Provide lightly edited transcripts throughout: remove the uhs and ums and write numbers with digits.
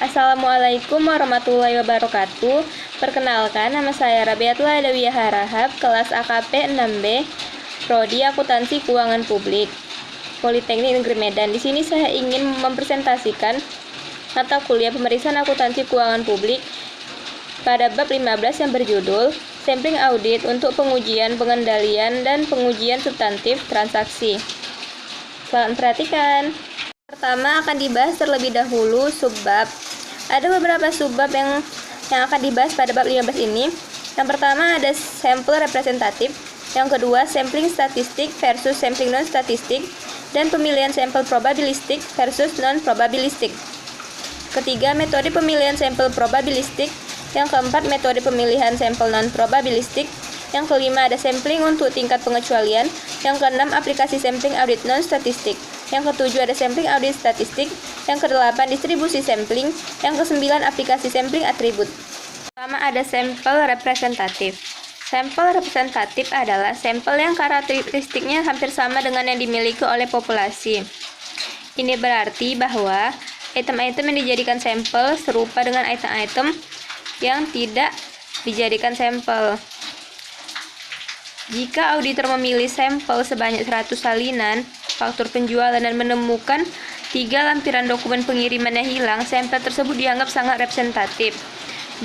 Assalamualaikum warahmatullahi wabarakatuh. Perkenalkan, nama saya Rabiatul Adawiyah Harahap, kelas AKP 6B, Prodi Akuntansi Keuangan Publik, Politeknik Negeri Medan. Di sini saya ingin mempresentasikan mata kuliah pemeriksaan akuntansi keuangan publik pada bab 15 yang berjudul Sampling Audit untuk pengujian, pengendalian, dan pengujian substantif transaksi. Selamat perhatikan. Pertama akan dibahas terlebih dahulu subbab. Ada beberapa subbab yang akan dibahas pada bab 15 ini. Yang pertama ada sampel representatif, yang kedua sampling statistik versus sampling non statistik, dan pemilihan sampel probabilistik versus non probabilistik. Ketiga, metode pemilihan sampel probabilistik. Yang keempat, metode pemilihan sampel non probabilistik. Yang kelima, ada sampling untuk tingkat pengecualian. Yang keenam, aplikasi sampling audit non statistik. Yang ketujuh, ada sampling audit statistik. Yang kedelapan, distribusi sampling. Yang kesembilan, aplikasi sampling atribut. Pertama ada sampel representatif. Sampel representatif adalah sampel yang karakteristiknya hampir sama dengan yang dimiliki oleh populasi. Ini berarti bahwa item-item yang dijadikan sampel serupa dengan item-item yang tidak dijadikan sampel. Jika auditor memilih sampel sebanyak 100 salinan faktur penjualan dan menemukan 3 lampiran dokumen pengiriman yang hilang, sampel tersebut dianggap sangat representatif.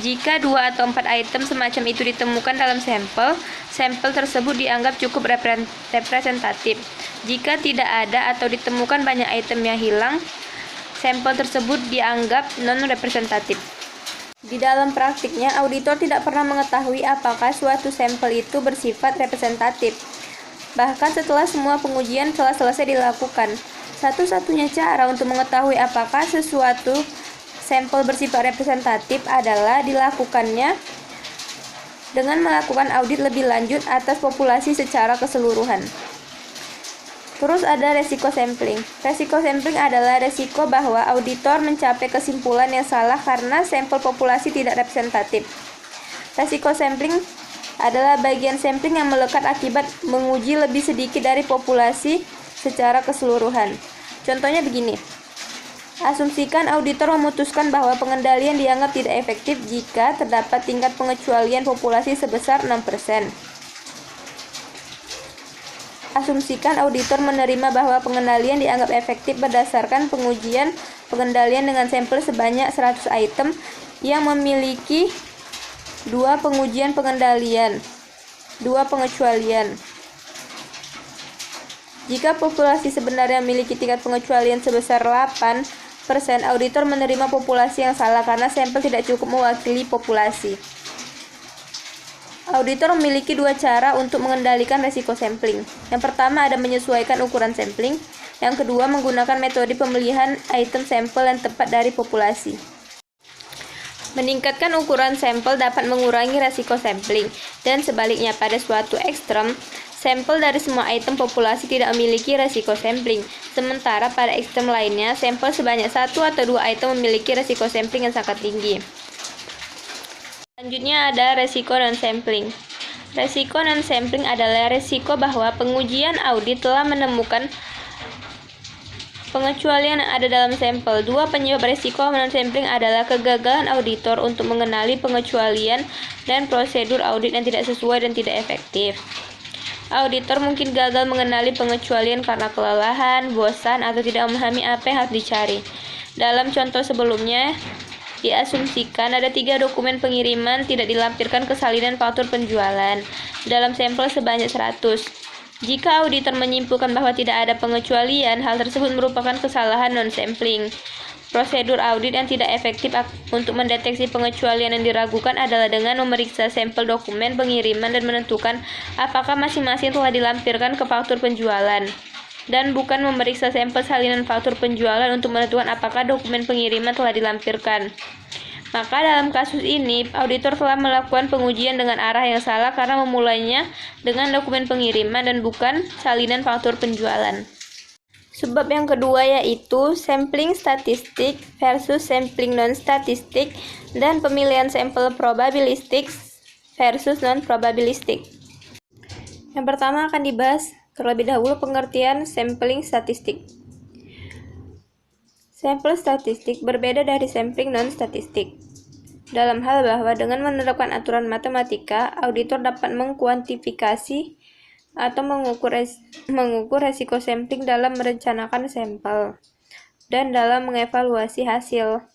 Jika 2 atau 4 item semacam itu ditemukan dalam sampel, sampel tersebut dianggap cukup representatif. Jika tidak ada atau ditemukan banyak item yang hilang, sampel tersebut dianggap non-representatif. Di dalam praktiknya, auditor tidak pernah mengetahui apakah suatu sampel itu bersifat representatif. Bahkan setelah semua pengujian telah selesai dilakukan, satu-satunya cara untuk mengetahui apakah sesuatu sampel bersifat representatif adalah dilakukannya dengan melakukan audit lebih lanjut atas populasi secara keseluruhan. Terus ada resiko sampling. Resiko sampling adalah resiko bahwa auditor mencapai kesimpulan yang salah karena sampel populasi tidak representatif. Resiko sampling adalah bagian sampling yang melekat akibat menguji lebih sedikit dari populasi secara keseluruhan. Contohnya begini. Asumsikan auditor memutuskan bahwa pengendalian dianggap tidak efektif jika terdapat tingkat pengecualian populasi sebesar 6%. Asumsikan auditor menerima bahwa pengendalian dianggap efektif berdasarkan pengujian pengendalian dengan sampel sebanyak 100 item yang memiliki 2 pengujian pengendalian, 2 pengecualian. Jika populasi sebenarnya memiliki tingkat pengecualian sebesar 8%, auditor menerima populasi yang salah karena sampel tidak cukup mewakili populasi. Auditor memiliki 2 cara untuk mengendalikan resiko sampling. Yang pertama ada menyesuaikan ukuran sampling. Yang kedua menggunakan metode pemilihan item sampel yang tepat dari populasi. Meningkatkan ukuran sampel dapat mengurangi resiko sampling, dan sebaliknya pada suatu ekstrem, sampel dari semua item populasi tidak memiliki resiko sampling. Sementara pada ekstrem lainnya, sampel sebanyak 1 atau 2 item memiliki resiko sampling yang sangat tinggi. Selanjutnya ada resiko non-sampling. Resiko non-sampling adalah resiko bahwa pengujian audit telah menemukan pengecualian yang ada dalam sampel. 2 penyebab resiko non-sampling adalah kegagalan auditor untuk mengenali pengecualian dan prosedur audit yang tidak sesuai dan tidak efektif. Auditor mungkin gagal mengenali pengecualian karena kelelahan, bosan, atau tidak memahami apa yang harus dicari. Dalam contoh sebelumnya, diasumsikan ada 3 dokumen pengiriman tidak dilampirkan ke salinan faktur penjualan dalam sampel sebanyak 100. Jika auditor menyimpulkan bahwa tidak ada pengecualian, hal tersebut merupakan kesalahan non-sampling. Prosedur audit yang tidak efektif untuk mendeteksi pengecualian yang diragukan adalah dengan memeriksa sampel dokumen pengiriman dan menentukan apakah masing-masing telah dilampirkan ke faktur penjualan, dan bukan memeriksa sampel salinan faktur penjualan untuk menentukan apakah dokumen pengiriman telah dilampirkan. Maka dalam kasus ini, auditor telah melakukan pengujian dengan arah yang salah karena memulainya dengan dokumen pengiriman dan bukan salinan faktur penjualan. Subbab yang kedua yaitu sampling statistik versus sampling non-statistik dan pemilihan sampel probabilistik versus non-probabilistik. Yang pertama akan dibahas terlebih dahulu pengertian sampling statistik. Sampel statistik berbeda dari sampling non-statistik. Dalam hal bahwa dengan menerapkan aturan matematika, auditor dapat mengkuantifikasi atau mengukur resiko sampling dalam merencanakan sampel dan dalam mengevaluasi hasil.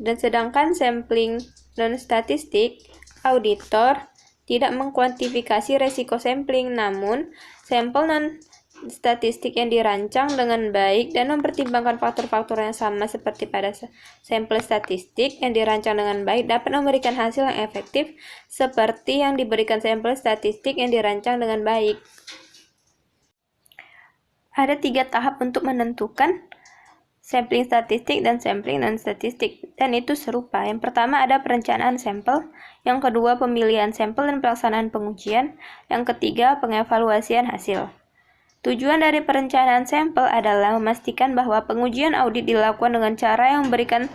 Dan sedangkan sampling non-statistik, auditor tidak mengkuantifikasi resiko sampling, namun sampel non-statistik yang dirancang dengan baik dan mempertimbangkan faktor-faktor yang sama seperti pada sampel statistik yang dirancang dengan baik dapat memberikan hasil yang efektif seperti yang diberikan sampel statistik yang dirancang dengan baik. Ada 3 tahap untuk menentukan sampling statistik dan sampling non-statistik, dan itu serupa. Yang pertama ada perencanaan sampel, yang kedua pemilihan sampel dan pelaksanaan pengujian, yang ketiga pengevaluasian hasil. Tujuan dari perencanaan sampel adalah memastikan bahwa pengujian audit dilakukan dengan cara yang memberikan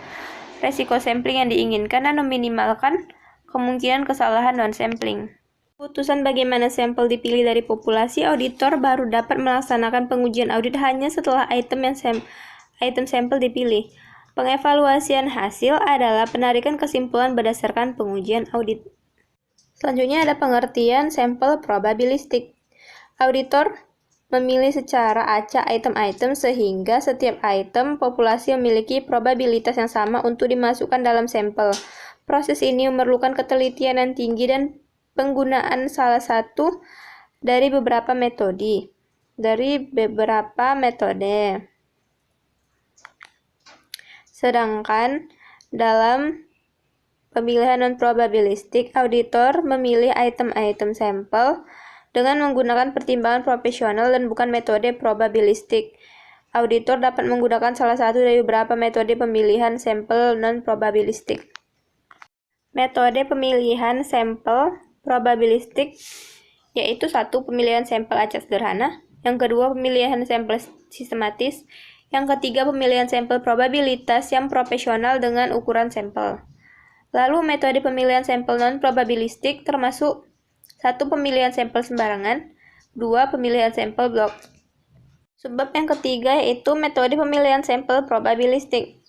resiko sampling yang diinginkan dan meminimalkan kemungkinan kesalahan non-sampling. Keputusan bagaimana sampel dipilih dari populasi, auditor baru dapat melaksanakan pengujian audit hanya setelah item sampel dipilih. Pengevaluasian hasil adalah penarikan kesimpulan berdasarkan pengujian audit. Selanjutnya ada pengertian sampel probabilistik. Auditor memilih secara acak item-item sehingga setiap item populasi memiliki probabilitas yang sama untuk dimasukkan dalam sampel. Proses ini memerlukan ketelitian yang tinggi dan penggunaan salah satu dari beberapa metode. Sedangkan dalam pemilihan non-probabilistik, auditor memilih item-item sampel dengan menggunakan pertimbangan profesional dan bukan metode probabilistik. Auditor dapat menggunakan salah satu dari beberapa metode pemilihan sampel non-probabilistik. Metode pemilihan sampel probabilistik yaitu 1. Pemilihan sampel acak sederhana, yang kedua pemilihan sampel sistematis, yang ketiga pemilihan sampel probabilitas yang proporsional dengan ukuran sampel. Lalu metode pemilihan sampel non-probabilistik termasuk 1. Pemilihan sampel sembarangan, 2. Pemilihan sampel blok. Sebab yang ketiga yaitu metode pemilihan sampel probabilistik.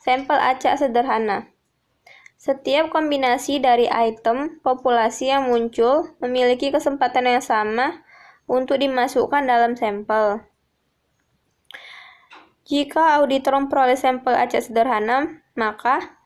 Sampel acak sederhana. Setiap kombinasi dari item populasi yang muncul memiliki kesempatan yang sama untuk dimasukkan dalam sampel. Jika auditor memperoleh sampel acak sederhana, maka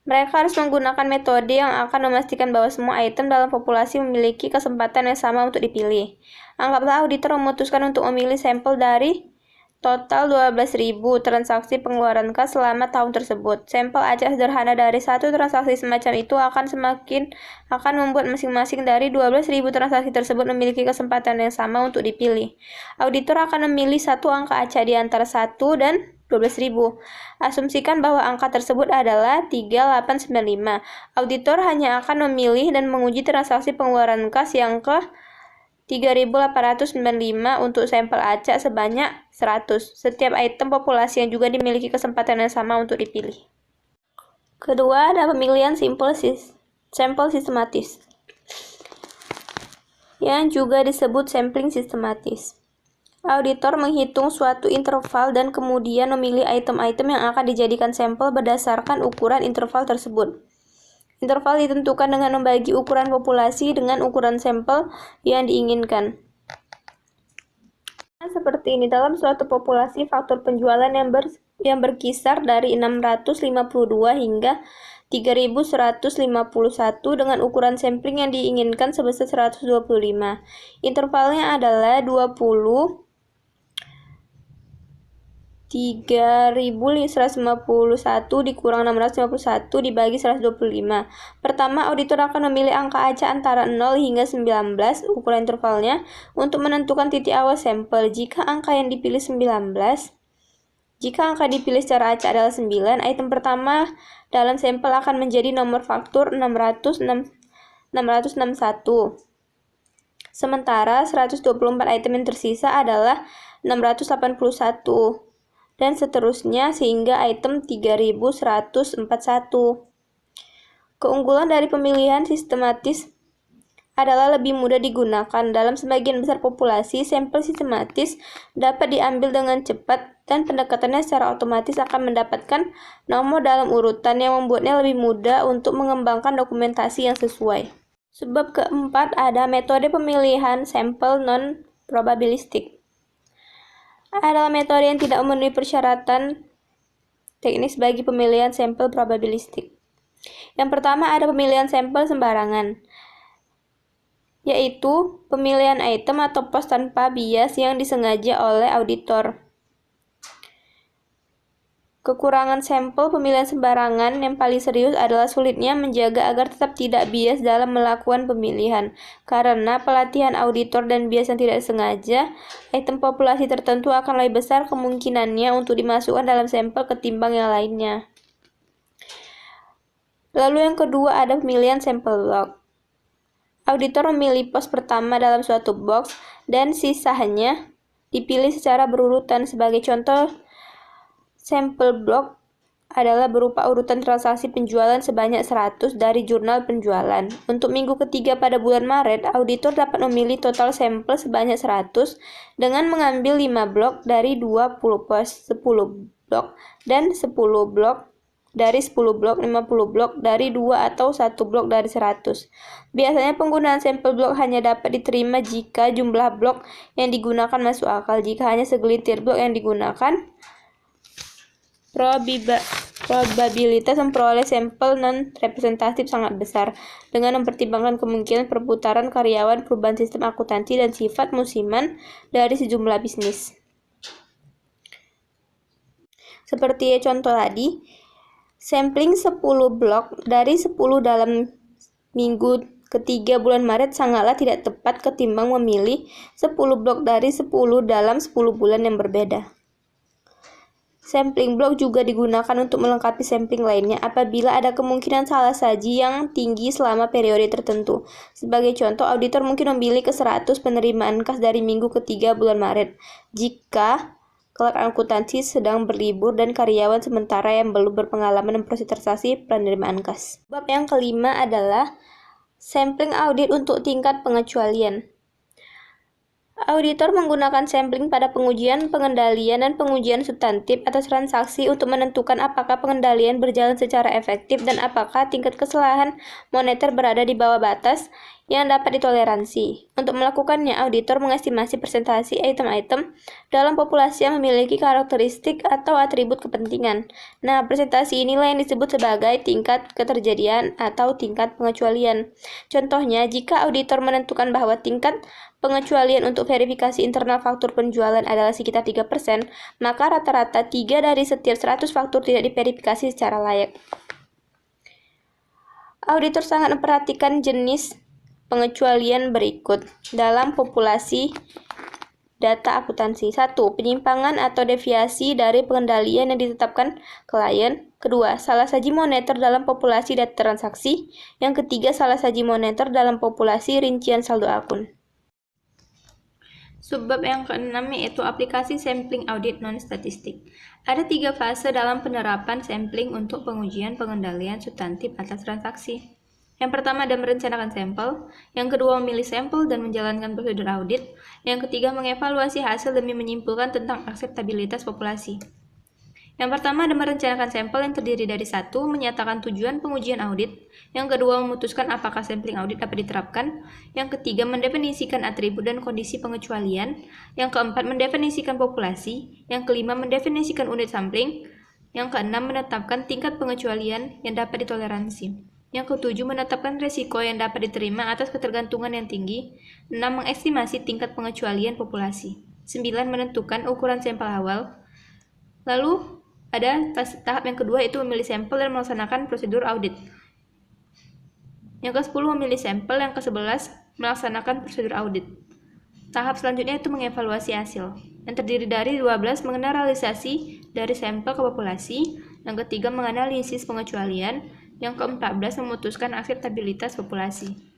mereka harus menggunakan metode yang akan memastikan bahwa semua item dalam populasi memiliki kesempatan yang sama untuk dipilih. Anggaplah auditor memutuskan untuk memilih sampel dari total 12.000 transaksi pengeluaran kas selama tahun tersebut. Sampel acak sederhana dari satu transaksi semacam itu akan membuat masing-masing dari 12.000 transaksi tersebut memiliki kesempatan yang sama untuk dipilih. Auditor akan memilih satu angka acak di antara 1 dan 12.000. Asumsikan bahwa angka tersebut adalah 3895. Auditor hanya akan memilih dan menguji transaksi pengeluaran kas yang ke 3.895 untuk sampel acak sebanyak 100. Setiap item populasi yang juga dimiliki kesempatan yang sama untuk dipilih. Kedua, ada pemilihan sampel sistematis, yang juga disebut sampling sistematis. Auditor menghitung suatu interval dan kemudian memilih item-item yang akan dijadikan sampel berdasarkan ukuran interval tersebut. Interval ditentukan dengan membagi ukuran populasi dengan ukuran sampel yang diinginkan. Seperti ini, dalam suatu populasi faktor penjualan yang berkisar dari 652 hingga 3.151 dengan ukuran sampling yang diinginkan sebesar 125. Intervalnya adalah 20 3.151 dikurang 651 dibagi 125. Pertama, auditor akan memilih angka acak antara 0 hingga 19, ukuran intervalnya, untuk menentukan titik awal sampel. Jika angka dipilih secara acak adalah 9, item pertama dalam sampel akan menjadi nomor faktur 661. Sementara 124 item yang tersisa adalah 681. Dan seterusnya sehingga item 3141. Keunggulan dari pemilihan sistematis adalah lebih mudah digunakan. Dalam sebagian besar populasi, sampel sistematis dapat diambil dengan cepat dan pendekatannya secara otomatis akan mendapatkan nomor dalam urutan yang membuatnya lebih mudah untuk mengembangkan dokumentasi yang sesuai. Sebab keempat ada metode pemilihan sampel non-probabilistik. Adalah metode yang tidak memenuhi persyaratan teknis bagi pemilihan sampel probabilistik. Yang pertama ada pemilihan sampel sembarangan, yaitu pemilihan item atau pos tanpa bias yang disengaja oleh auditor. Kekurangan sampel pemilihan sembarangan yang paling serius adalah sulitnya menjaga agar tetap tidak bias dalam melakukan pemilihan. Karena pelatihan auditor dan bias yang tidak sengaja, item populasi tertentu akan lebih besar kemungkinannya untuk dimasukkan dalam sampel ketimbang yang lainnya. Lalu yang kedua ada pemilihan sampel block. Auditor memilih pos pertama dalam suatu box dan sisanya dipilih secara berurutan. Sebagai contoh, sampel block adalah berupa urutan transaksi penjualan sebanyak 100 dari jurnal penjualan. Untuk minggu ketiga pada bulan Maret, auditor dapat memilih total sampel sebanyak 100 dengan mengambil 5 blok dari 20 pos, 10 blok, dan 10 blok dari 10 blok, 50 blok dari 2 atau 1 blok dari 100. Biasanya penggunaan sampel blok hanya dapat diterima jika jumlah blok yang digunakan masuk akal. Jika hanya segelintir blok yang digunakan, probabilitas memperoleh sampel non-representatif sangat besar, dengan mempertimbangkan kemungkinan perputaran karyawan, perubahan sistem akuntansi, dan sifat musiman dari sejumlah bisnis. Seperti contoh tadi, sampling 10 blok dari 10 dalam minggu ketiga bulan Maret sangatlah tidak tepat ketimbang memilih 10 blok dari 10 dalam 10 bulan yang berbeda. Sampling blok juga digunakan untuk melengkapi sampling lainnya apabila ada kemungkinan salah saji yang tinggi selama periode tertentu. Sebagai contoh, auditor mungkin memilih ke 100 penerimaan kas dari minggu ketiga bulan Maret jika clerk akuntansi sedang berlibur dan karyawan sementara yang belum berpengalaman memproses transaksi penerimaan kas. Bab yang kelima adalah sampling audit untuk tingkat pengecualian. Auditor menggunakan sampling pada pengujian, pengendalian, dan pengujian substantif atas transaksi untuk menentukan apakah pengendalian berjalan secara efektif dan apakah tingkat kesalahan moneter berada di bawah batas yang dapat ditoleransi. Untuk melakukannya, auditor mengestimasi persentase item-item dalam populasi yang memiliki karakteristik atau atribut kepentingan. Nah, persentase inilah yang disebut sebagai tingkat keterjadian atau tingkat pengecualian. Contohnya, jika auditor menentukan bahwa tingkat pengecualian untuk verifikasi internal faktur penjualan adalah sekitar 3%, maka rata-rata 3 dari setiap 100 faktur tidak diverifikasi secara layak. Auditor sangat memperhatikan jenis pengecualian berikut dalam populasi data akuntansi. 1. Penyimpangan atau deviasi dari pengendalian yang ditetapkan klien. Kedua, salah saji moneter dalam populasi data transaksi. Yang ketiga, salah saji moneter dalam populasi rincian saldo akun. Subbab yang keenam yaitu aplikasi sampling audit non-statistik. Ada 3 fase dalam penerapan sampling untuk pengujian pengendalian substantif atas transaksi. Yang pertama ada merencanakan sampel, yang kedua memilih sampel dan menjalankan prosedur audit, yang ketiga mengevaluasi hasil demi menyimpulkan tentang akseptabilitas populasi. Yang pertama ada merencanakan sampel yang terdiri dari 1. Menyatakan tujuan pengujian audit. Yang kedua memutuskan apakah sampling audit dapat diterapkan. Yang ketiga mendefinisikan atribut dan kondisi pengecualian. Yang keempat mendefinisikan populasi. Yang kelima mendefinisikan unit sampling. Yang keenam menetapkan tingkat pengecualian yang dapat ditoleransi. Yang ketujuh menetapkan resiko yang dapat diterima atas ketergantungan yang tinggi. 6. Mengestimasi tingkat pengecualian populasi. 9. Menentukan ukuran sampel awal. Lalu ada tahap yang kedua yaitu memilih sampel dan melaksanakan prosedur audit. Yang ke-10 memilih sampel, yang ke-11 melaksanakan prosedur audit. Tahap selanjutnya itu mengevaluasi hasil, yang terdiri dari 12 mengeneralisasi dari sampel ke populasi, yang ketiga menganalisis pengecualian, yang ke-14 memutuskan akseptabilitas populasi.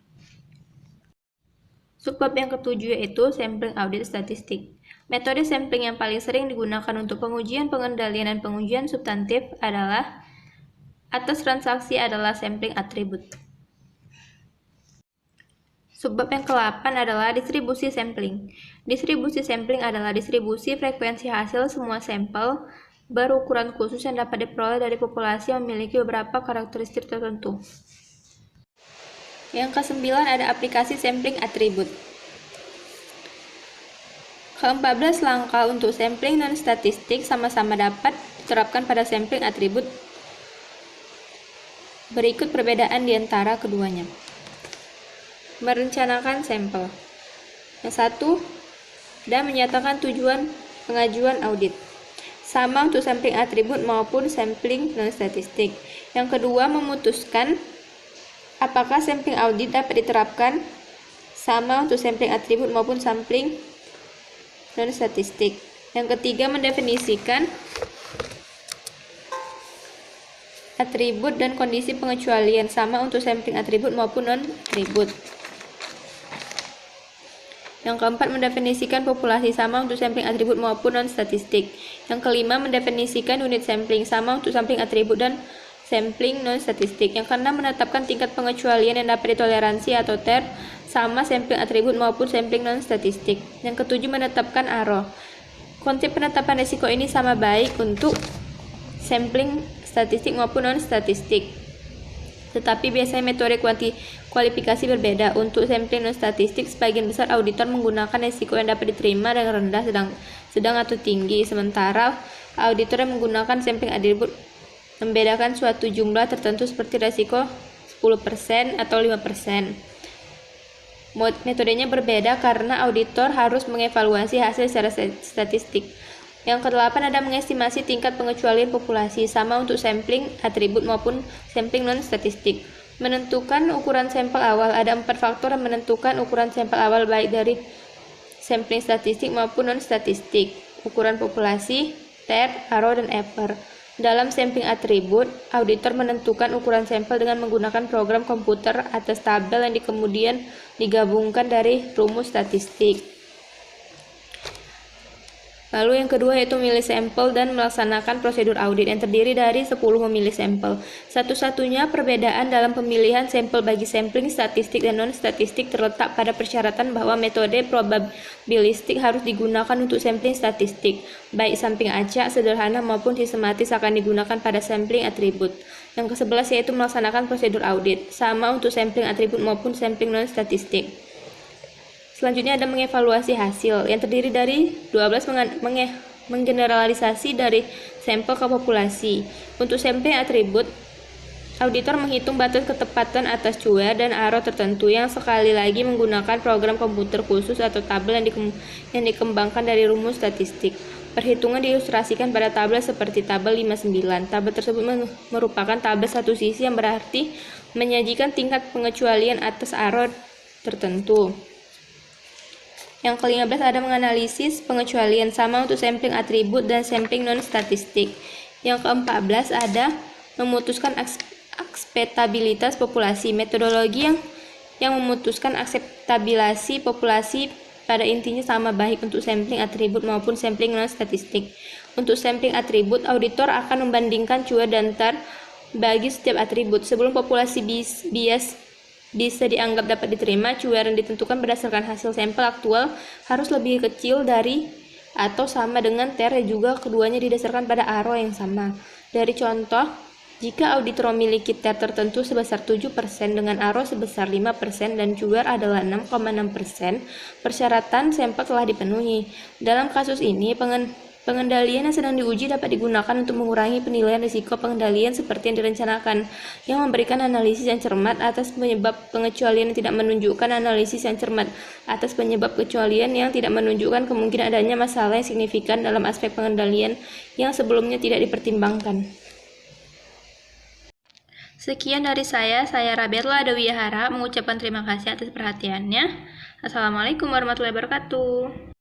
Subbab yang ketujuh yaitu sampling audit statistik. Metode sampling yang paling sering digunakan untuk pengujian pengendalian dan pengujian substantif adalah atas transaksi adalah sampling atribut. Subbab yang ke-8 adalah distribusi sampling. Distribusi sampling adalah distribusi frekuensi hasil semua sampel berukuran khusus yang dapat diperoleh dari populasi yang memiliki beberapa karakteristik tertentu. Yang ke-9 ada aplikasi sampling atribut. Ke-14 langkah untuk sampling non-statistik sama-sama dapat diterapkan pada sampling atribut. Berikut perbedaan di antara keduanya. Merencanakan sampel. Yang satu, dan menyatakan tujuan pengajuan audit. Sama untuk sampling atribut maupun sampling non-statistik. Yang kedua, memutuskan apakah sampling audit dapat diterapkan. Sama untuk sampling atribut maupun sampling non-statistik. Yang ketiga, mendefinisikan atribut dan kondisi pengecualian. Sama untuk sampling atribut maupun non-atribut. Yang keempat, mendefinisikan populasi. Sama untuk sampling atribut maupun non-statistik. Yang kelima, mendefinisikan unit sampling. Sama untuk sampling atribut dan sampling non-statistik. Yang keenam, menetapkan tingkat pengecualian yang dapat ditoleransi atau TER. Sama sampling atribut maupun sampling non-statistik. Yang ketujuh, menetapkan ARO. Konsep penetapan risiko ini sama baik untuk sampling statistik maupun non-statistik. Tetapi biasanya metode kualifikasi berbeda. Untuk sampling non-statistik, sebagian besar auditor menggunakan risiko yang dapat diterima dengan rendah, sedang atau tinggi. Sementara auditor yang menggunakan sampling atribut membedakan suatu jumlah tertentu seperti risiko 10% atau 5%. Metodenya berbeda karena auditor harus mengevaluasi hasil secara statistik. Yang ke-8 ada mengestimasi tingkat pengecualian populasi. Sama untuk sampling atribut maupun sampling non-statistik. Menentukan ukuran sampel awal. Ada 4 faktor yang menentukan ukuran sampel awal baik dari sampling statistik maupun non-statistik. Ukuran populasi, TER, ARO, dan EPER. Dalam sampling atribut, auditor menentukan ukuran sampel dengan menggunakan program komputer atas tabel yang kemudian digabungkan dari rumus statistik. Lalu yang kedua yaitu memilih sampel dan melaksanakan prosedur audit yang terdiri dari 10 memilih sampel. Satu-satunya perbedaan dalam pemilihan sampel bagi sampling statistik dan non-statistik terletak pada persyaratan bahwa metode probabilistik harus digunakan untuk sampling statistik, baik sampling acak, sederhana maupun sistematis akan digunakan pada sampling atribut. Yang ke-11 yaitu melaksanakan prosedur audit, sama untuk sampling atribut maupun sampling non-statistik. Selanjutnya ada mengevaluasi hasil yang terdiri dari 12 menggeneralisasi dari sampel ke populasi. Untuk sampling atribut, auditor menghitung batas ketepatan atas cuer dan ARO tertentu yang sekali lagi menggunakan program komputer khusus atau tabel yang dikembangkan dari rumus statistik. Perhitungan diilustrasikan pada tabel seperti tabel 59. Tabel tersebut merupakan tabel satu sisi yang berarti menyajikan tingkat pengecualian atas ARO tertentu. Yang ke-15 ada menganalisis pengecualian, sama untuk sampling atribut dan sampling non-statistik. Yang ke-14 ada memutuskan akseptabilitas populasi. Metodologi yang memutuskan akseptabilitas populasi pada intinya sama baik untuk sampling atribut maupun sampling non-statistik. Untuk sampling atribut, auditor akan membandingkan cuer dan TER bagi setiap atribut. Sebelum populasi bias bisa dianggap dapat diterima, cuer yang ditentukan berdasarkan hasil sampel aktual harus lebih kecil dari atau sama dengan TER, juga keduanya didasarkan pada ARO yang sama. Dari contoh, jika auditor memiliki TER tertentu sebesar 7% dengan ARO sebesar 5% dan cuer adalah 6,6%, persyaratan sampel telah dipenuhi. Dalam kasus ini, pengendalian yang sedang diuji dapat digunakan untuk mengurangi penilaian risiko pengendalian seperti yang direncanakan, yang memberikan analisis yang cermat atas penyebab pengecualian yang tidak menunjukkan analisis yang cermat atas penyebab kecualian yang tidak menunjukkan kemungkinan adanya masalah yang signifikan dalam aspek pengendalian yang sebelumnya tidak dipertimbangkan. Sekian dari saya Rabiatullah Adawiyahara mengucapkan terima kasih atas perhatiannya. Assalamualaikum warahmatullahi wabarakatuh.